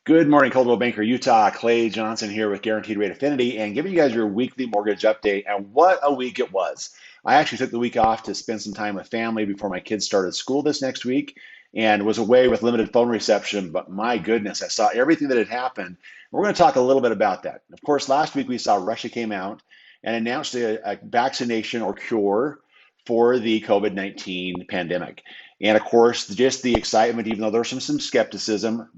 Good morning, Coldwell Banker, Utah. Clay Johnson here with Guaranteed Rate Affinity and giving you guys your weekly mortgage update. And what a week it was. I actually took the week off to spend some time with family before my kids started school this next week and was away with limited phone reception. But my goodness, I saw everything that had happened. We're going to talk a little bit about that. Of course, last week we saw Russia came out and announced a vaccination or cure for the COVID-19 pandemic. And of course, just the excitement, even though there's some skepticism,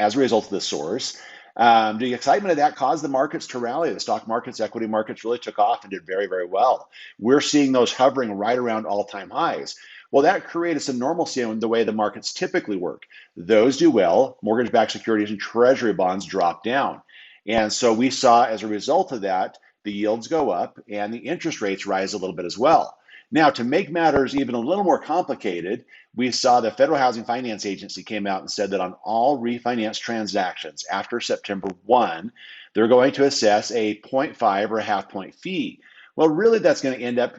as a result of the source. The excitement of that caused the markets to rally. The stock markets, equity markets really took off and did very, very well. We're seeing those hovering right around all-time highs. Well, that created some normalcy in the way the markets typically work. Those do well, mortgage-backed securities and treasury bonds drop down. And so we saw as a result of that, the yields go up and the interest rates rise a little bit as well. Now, to make matters even a little more complicated, we saw the Federal Housing Finance Agency came out and said that on all refinance transactions after September 1, they're going to assess a zero point 0.5 or a half point fee. Well, really, that's going to end up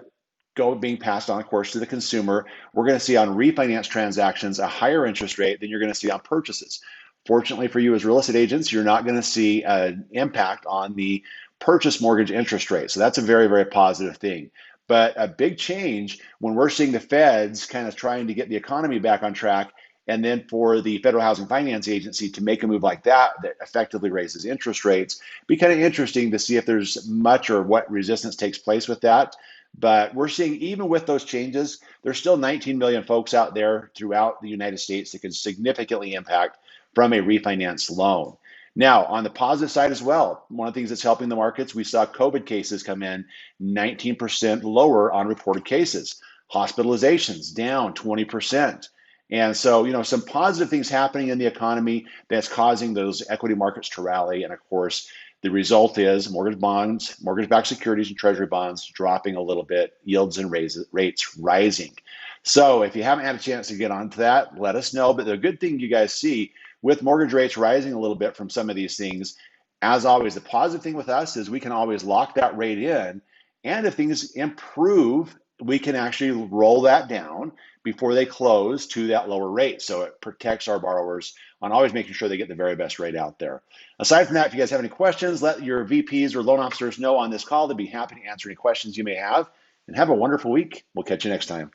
being passed on, of course, to the consumer. We're going to see on refinance transactions a higher interest rate than you're going to see on purchases. Fortunately for you as real estate agents, you're not going to see an impact on the purchase mortgage interest rate. So that's a very, very positive thing. But a big change when we're seeing the feds kind of trying to get the economy back on track, and then for the Federal Housing Finance Agency to make a move like that that effectively raises interest rates, be kind of interesting to see if there's much or what resistance takes place with that. But we're seeing even with those changes, there's still 19 million folks out there throughout the United States that can significantly impact from a refinance loan. Now, on the positive side as well, one of the things that's helping the markets, we saw COVID cases come in 19% lower on reported cases. Hospitalizations down 20%. And so, some positive things happening in the economy that's causing those equity markets to rally. And of course, the result is mortgage bonds, mortgage-backed securities, and treasury bonds dropping a little bit, yields and rates rising. So if you haven't had a chance to get onto that, let us know. But the good thing you guys see with mortgage rates rising a little bit from some of these things, as always, the positive thing with us is we can always lock that rate in. And if things improve, we can actually roll that down before they close to that lower rate. So it protects our borrowers on always making sure they get the very best rate out there. Aside from that, if you guys have any questions, let your VPs or loan officers know on this call. They'd be happy to answer any questions you may have. And have a wonderful week. We'll catch you next time.